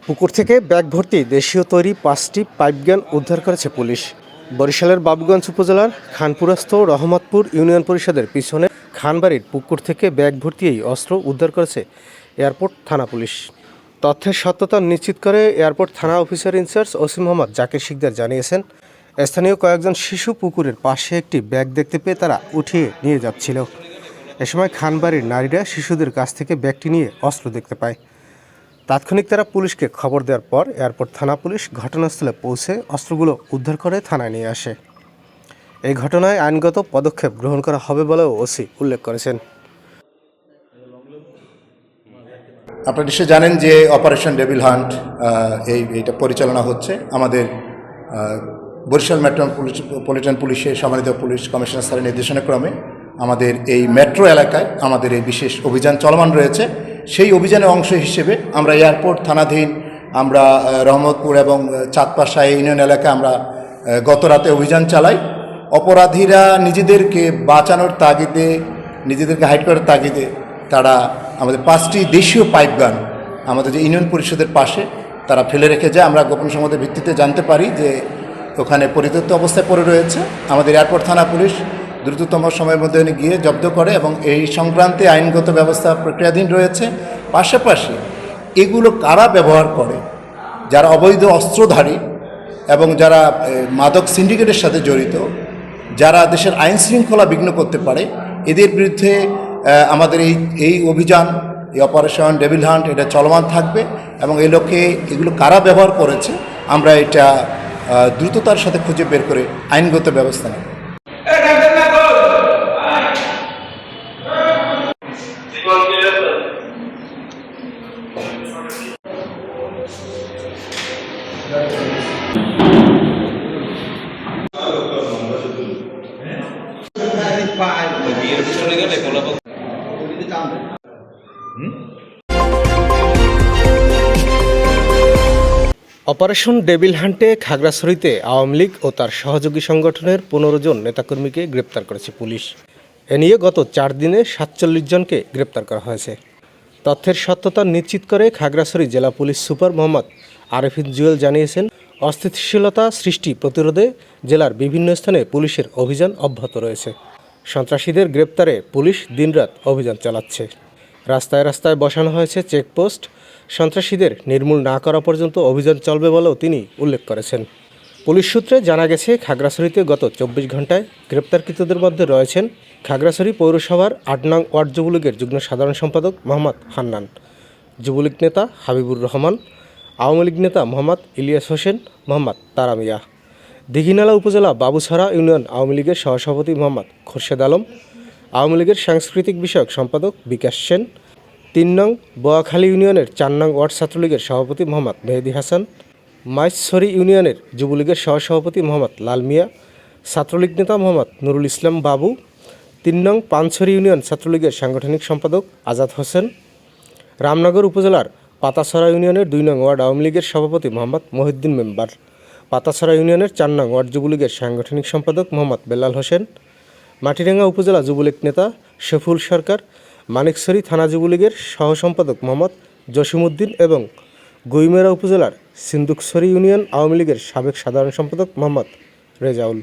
পুকুর থেকে ব্যাগ ভর্তি দেশীয় তৈরি 5টি পাইপগান উদ্ধার করেছে পুলিশ। বরিশালের বাবুগঞ্জ উপজেলার খানপুরস্থ রহমতপুর ইউনিয়ন পরিষদের পিছনে খানবাড়ির পুকুর থেকে ব্যাগ ভর্তি এই অস্ত্র উদ্ধার করেছে এয়ারপোর্ট থানা পুলিশ। তথ্যের সত্যতা নিশ্চিত করে এয়ারপোর্ট থানা officer in-charge OC Mohammad Zakir Sikdar জানিয়েছেন, স্থানীয় কয়েকজন শিশু পুকুরের পাশে একটি ব্যাগ দেখতে পেয়ে তারা উঠিয়ে নিয়ে যাচ্ছিল। এ সময় খানবাড়ির নারীরা শিশুদের কাছ থেকে ব্যাগটি নিয়ে অস্ত্র দেখতে পায়। তাৎক্ষণিক তারা পুলিশকে খবর দেওয়ার পর এয়ারপোর্ট থানা পুলিশ ঘটনাস্থলে পৌঁছে অস্ত্রগুলো উদ্ধার করে থানায় নিয়ে আসে। এই ঘটনায় আইনগত পদক্ষেপ গ্রহণ করা হবে বলেও ওসি উল্লেখ করেছেন। আপনারা নিশ্চয়ই জানেন যে অপারেশন ডেভিল হান্ট এইটা পরিচালনা হচ্ছে আমাদের বরিশাল মেট্রোপলিটন পুলিশের সম্মানিত পুলিশ কমিশনার স্যারের নির্দেশনাক্রমে আমাদের এই মেট্রো এলাকায় আমাদের এই বিশেষ অভিযান চলমান রয়েছে। সেই অভিযানের অংশ হিসেবে আমরা এয়ারপোর্ট থানাধীন আমরা রহমতপুর এবং চাঁদপাশা ইউনিয়ন এলাকায় আমরা গত রাতে অভিযান চালাই। অপরাধীরা নিজেদেরকে বাঁচানোর তাগিদে, নিজেদেরকে হাইড করার তাগিদে তারা আমাদের 5টি দেশীয় পাইপগান আমাদের যে ইউনিয়ন পরিষদের পাশে তারা ফেলে রেখে যায়। আমরা গোপন সংবাদের ভিত্তিতে জানতে পারি যে ওখানে পরিত্যক্ত অবস্থায় পড়ে রয়েছে। আমাদের এয়ারপোর্ট থানা পুলিশ দ্রুততম সময়ের মধ্যে গিয়ে জব্দ করে এবং এই সংক্রান্তে আইনগত ব্যবস্থা প্রক্রিয়াধীন রয়েছে। পাশাপাশি এগুলো কারা ব্যবহার করে, যারা অবৈধ অস্ত্রধারী এবং যারা মাদক সিন্ডিকেটের সাথে জড়িত, যারা দেশের আইন শৃঙ্খলা বিঘ্ন করতে পারে, এদের বিরুদ্ধে আমাদের এই অভিযান, এই অপারেশন ডেভিল হান্ট এটা চলমান থাকবে এবং এই লক্ষ্যে এগুলো কারা ব্যবহার করেছে আমরা এটা দ্রুততার সাথে খুঁজে বের করে আইনগত ব্যবস্থা নেব। অপারেশন ডেভিল হান্টে খাগড়াছড়িতে আওয়ামী লীগ ও তার সহযোগী সংগঠনের 15 জন নেতাকর্মীকে গ্রেপ্তার করেছে পুলিশ। এ নিয়ে গত 4 দিনে 47 জনকে গ্রেপ্তার করা হয়েছে। তথ্যের সত্যতা নিশ্চিত করে খাগড়াছড়ি জেলা পুলিশ সুপার মোহাম্মদ আরেফিন জুয়েল জানিয়েছেন, অস্থিতিশীলতা সৃষ্টি প্রতিরোধে জেলার বিভিন্ন স্থানে পুলিশের অভিযান অব্যাহত রয়েছে। সন্ত্রাসীদের গ্রেপ্তারে পুলিশ দিনরাত অভিযান চালাচ্ছে। রাস্তায় রাস্তায় বসানো হয়েছে চেকপোস্ট। সন্ত্রাসীদের নির্মূল না করা পর্যন্ত অভিযান চলবে বলেও তিনি উল্লেখ করেছেন। পুলিশ সূত্রে জানা গেছে, খাগড়াছড়িতে গত 24 ঘন্টায় গ্রেপ্তারকৃতদের মধ্যে রয়েছেন খাগড়াছড়ি পৌরসভার 8 নং ওয়ার্ড যুবলীগের যুগ্ম সাধারণ সম্পাদক মোহাম্মদ হান্নান, যুবলীগ নেতা হাবিবুর রহমান, আওয়ামী লীগ নেতা মোহাম্মদ ইলিয়াস হোসেন, মোহাম্মদ তারামিয়া, দীঘিনালা উপজেলা বাবুছড়া ইউনিয়ন আওয়ামী লীগের সহসভাপতি মোহাম্মদ খোরশেদ আলম, আওয়ামী লীগের সাংস্কৃতিক বিষয়ক সম্পাদক বিকাশ সেন, 3 নং বোয়াখালী ইউনিয়নের 4 নং ওয়ার্ড ছাত্রলীগের সভাপতি মোহাম্মদ মেহেদি হাসান, মাইজছড়ি ইউনিয়নের যুবলীগের সহসভাপতি মোহাম্মদ লাল মিয়া, ছাত্রলীগ নেতা মোহাম্মদ নুরুল ইসলাম বাবু, 3 নং পানছড়ি ইউনিয়ন ছাত্রলীগের সাংগঠনিক সম্পাদক আজাদ হোসেন, রামনগর উপজেলার পাতাছড়া ইউনিয়নের 2 নং ওয়ার্ড আওয়ামী লীগের সভাপতি মোহাম্মদ মহিউদ্দিন মেম্বার, পাতাছড়া ইউনিয়নের 4 নং ওয়ার্ড যুবলীগের সাংগঠনিক সম্পাদক মোহাম্মদ বেলাল হোসেন, মাটিরাঙ্গা উপজেলা যুবলীগ নেতা শফিউল সরকার, মানিকছড়ি থানা যুবলীগের সহসম্পাদক মোহাম্মদ জসিমউদ্দিন এবং গুইমেরা উপজেলার সিন্দুকছড়ি ইউনিয়ন আওয়ামী লীগের সাবেক সাধারণ সম্পাদক মোহাম্মদ রেজাউল।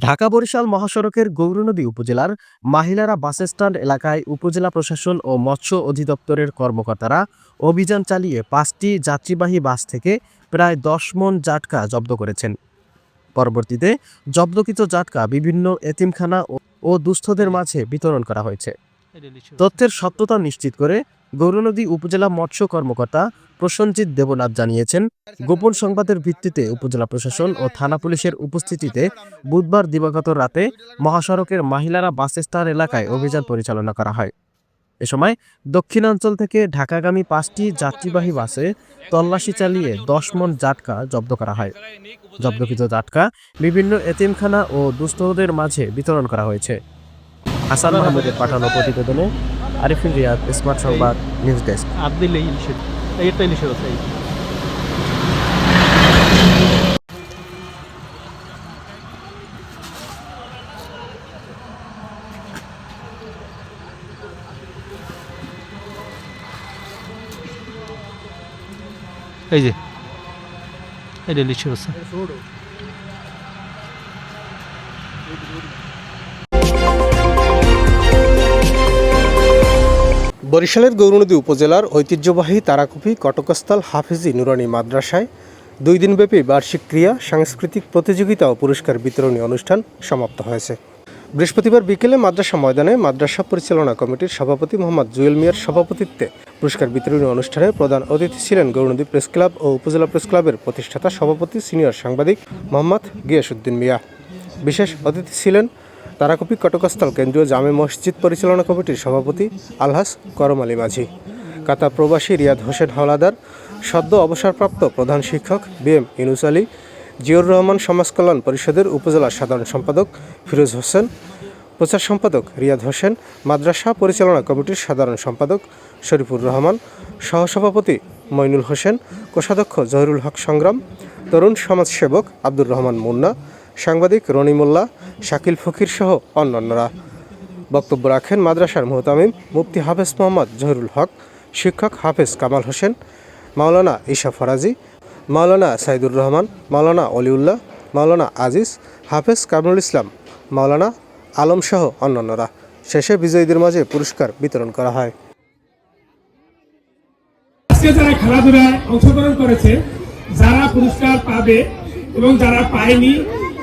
ঢাকা-বরিশাল মহাসড়কের গৌরনদী উপজেলার মাহিলারা বাসস্ট্যান্ড এলাকায় উপজেলা প্রশাসন ও মৎস্য অধিদপ্তরের কর্মকর্তারা অভিযান চালিয়ে 5টি যাত্রীবাহী বাস থেকে প্রায় 10 মণ জাটকা জব্দ করেছেন। পরবর্তীতে জব্দকৃত জাটকা বিভিন্ন এতিমখানা ও দুস্থদের মাঝে বিতরণ করা হয়েছে। তথ্যের সত্যতা নিশ্চিত করে গৌরনদী উপজেলা মৎস্য কর্মকর্তা প্রসেনজিৎ দেবনাথ জানিয়েছেন, গোপন সংবাদের ভিত্তিতে উপজেলা প্রশাসন ও থানা পুলিশের উপস্থিতিতে বুধবার দিবাগত রাতে মহাসড়কের মাহিলারা বাস স্ট্যান্ড এলাকায় অভিযান পরিচালনা করা হয়। এ সময় দক্ষিণাঞ্চল থেকে ঢাকাগামী 5টি যাত্রীবাহী বাসে তল্লাশি চালিয়ে 10 মণ জাটকা জব্দ করা হয়। জব্দকৃত জাটকা বিভিন্ন এতিমখানা ও দুস্থদের মাঝে বিতরণ করা হয়েছে। হাসান মাহমুদের পাঠানো প্রতিবেদনে আরিফিন রিয়াদ, স্মার্ট সংবাদ, নিউজ ডেস্ক। এই যে এটা লিচুর আছে। বরিশালের গৌরনদী উপজেলার ঐতিহ্যবাহী তারাকুপি কটকস্থল হাফিজি নুরানি মাদ্রাসায় 2 দিনব্যাপী বার্ষিক ক্রীড়া, সাংস্কৃতিক প্রতিযোগিতা ও পুরস্কার বিতরণী অনুষ্ঠান সমাপ্ত হয়েছে। বৃহস্পতিবার বিকেলে মাদ্রাসা ময়দানে মাদ্রাসা পরিচালনা কমিটির সভাপতি মোহাম্মদ জুয়েল মিয়ার সভাপতিত্বে পুরস্কার বিতরণী অনুষ্ঠানে প্রধান অতিথি ছিলেন গৌরনদী প্রেস ক্লাব ও উপজেলা প্রেস ক্লাবের প্রতিষ্ঠাতা সভাপতি সিনিয়র সাংবাদিক মোহাম্মদ গিয়াসউদ্দিন মিয়া। বিশেষ অতিথি ছিলেন তারাকুপি কটকস্থল কেন্দ্রীয় জামে মসজিদ পরিচালনা কমিটির সভাপতি আলহাজ করম আলী মাঝি, কাতার প্রবাসী রিয়াদ হোসেন হাওলাদার, সদ্য অবসরপ্রাপ্ত প্রধান শিক্ষক বিএম ইনুস আলী, জিয়র রহমান সমাজ কল্যাণ পরিষদের উপজেলা সাধারণ সম্পাদক ফিরোজ হোসেন, প্রচার সম্পাদক রিয়াদ হোসেন, মাদ্রাসা পরিচালনা কমিটির সাধারণ সম্পাদক শরীফুর রহমান, সহসভাপতি মইনুল হোসেন, কোষাধ্যক্ষ জহিরুল হক সংগ্রাম, তরুণ সমাজসেবক আব্দুর রহমান মুন্না, সাংবাদিক রনি মোল্লা, শাকিল ফকির সহ অন্যান্যরা। বক্তব্য রাখেন মাদ্রাসার মুহতামিম মুফতি হাফেজ মোহাম্মদ জহিরুল হক, শিক্ষক হাফেজ কামাল হোসেন, মাওলানা ঈশা ফরাজি, মাওলানা সাইদুর রহমান, মাওলানা অলিউল্লাহ, মাওলানা আজিজ, হাফেজ কামরুল ইসলাম, মাওলানা আলম সহ অন্যান্যরা। শেষে বিজয়ীদের মাঝে পুরস্কার বিতরণ করা হয়। আজকে যারা খেলাধুলায় অংশগ্রহণ করেছে, যারা পুরস্কার পাবে এবং যারা পায়নি,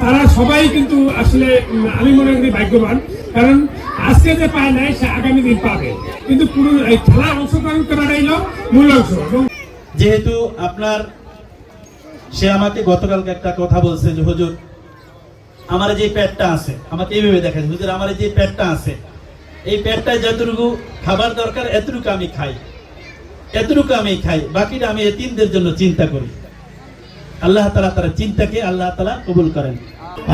তারা সবাই কিন্তু আসলে আমি মনে করি ভাগ্যবান, কারণ আজকে যে পায় নাই সে আগামী দিন পাবে। কিন্তু পুরো খেলায় অংশগ্রহণ করাটাই হলো মূল অংশ। যেহেতু আপনার সে আমাকে গতকালকে একটা কথা বলছে যে হুজুর আমার যে পেটটা আছে, আমাকে এইভাবে দেখাচ্ছে, হুজুর আমার যে পেটটা আছে, এই পেটটায় যতটুকু খাবার দরকার এতটুকু আমি খাই, বাকিটা আমি এতিমদের জন্য চিন্তা করি। আল্লাহ তাআলা তার চিন্তাকে আল্লাহ তাআলা কবুল করেন।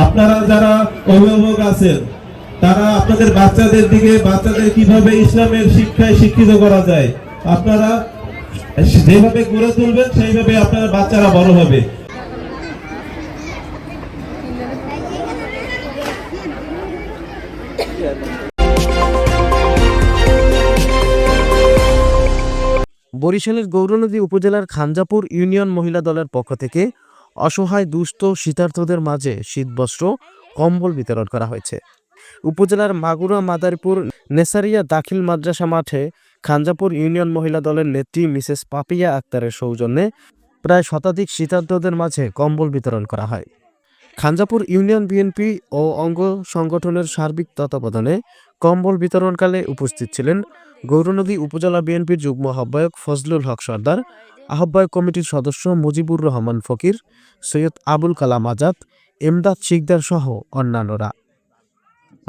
আপনারা যারা অভিভাবক আছেন, তারা আপনাদের বাচ্চাদের কিভাবে ইসলামের শিক্ষায় শিক্ষিত করা যায়, আপনারা যেভাবে গড়ে তুলবেন সেইভাবে আপনার বাচ্চারা বড় হবে। বরিশালের গৌরনদী উপজেলার খানজাপুর ইউনিয়ন মহিলা দলের পক্ষ থেকে অসহায় দুস্থ শীতার্তদের মাঝে শীতবস্ত্র, কম্বল বিতরণ করা হয়েছে। উপজেলার মাগুরা মাদারীপুর নেসারিয়া দাখিল মাদ্রাসা মাঠে খানজাপুর ইউনিয়ন মহিলা দলের নেত্রী মিসেস পাপিয়া আক্তারের সৌজন্যে প্রায় শতাধিক শীতার্তদের মাঝে কম্বল বিতরণ করা হয়। খানজাপুর ইউনিয়ন বিএনপি ও অঙ্গ সংগঠনের সার্বিক তত্ত্বাবধানে কম্বল বিতরণকালে উপস্থিত ছিলেন গৌরনদী উপজেলা বিএনপির যুগ্ম আহ্বায়ক ফজলুল হক সর্দার, আহ্বায়ক কমিটির সদস্য মুজিবুর রহমান ফকির, সৈয়দ আবুল কালাম আজাদ, এমদাদ শিকদার সহ অন্যান্যরা।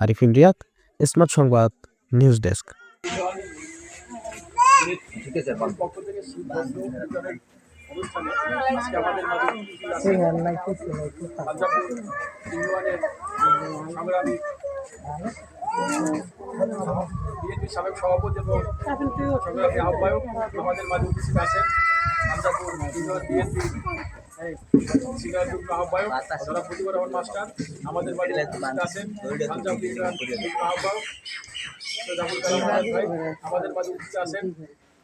আরিফিন রিয়াদ, স্মার্ট সংবাদ, নিউজ ডেস্ক। বিএনপির সাবেক সভাপতি এবং সংগ্রামী আহ্বায়ক আমাদের মাঝে উপস্থিত আছেন। খানজাপুর বিএনপি সিনিয়র যুগ্ম আহ্বায়ক যারা প্রতিবার রহমান মাস্টার আমাদের মাঝে উপস্থিত আছেন। খানজাপুর যুগ্ম আহ্বায়ক আবুল কালাম আজাদ ভাই আমাদের মাঝে উপস্থিত আছেন।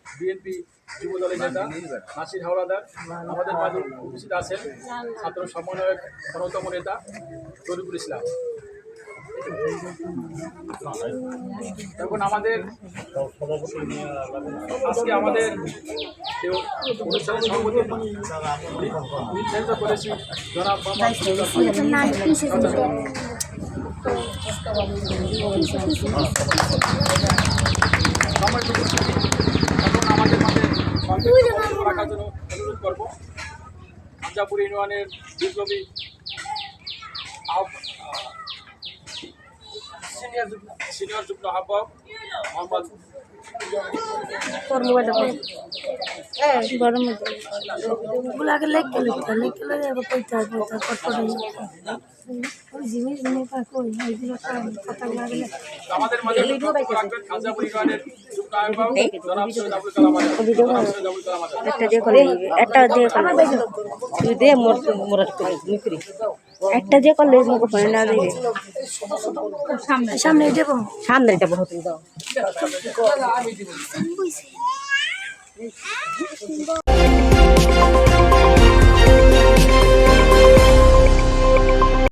বিএনপি যুব দলের নেতা নাসির হাওলাদার আমাদের মাঝে উপস্থিত আছেন। ছাত্র সমন্বয়ক অন্যতম নেতা শরীফুল ইসলাম। এখন আমাদের আজকে আমাদের অনুষ্ঠানের সভাপতি নির্ধারিত করেছি জনাব মোহাম্মদ এখন আমাদের মাঝে সন্তুষ্ট রাখার জন্য অনুরোধ করবো। হামজাপুর ইউনিয়নের বিপ্লবী সিনিয়র যুগ্ম আহ্বায়ক মোহাম্মদ আমাদের মাঝে রাখবেন হামজাপুর ইউনিয়নের যুগ্ম আহ্বায়ক জনাব সৈয়দ আবুল কালাম আজাদ। একটা দিয়ে করলে তুই দে মোরাট করে মিক্রি একটা দিয়ে করলে মুখ ফোনে না দিবে সামনে দেবো সামনে দেবো হতে দাও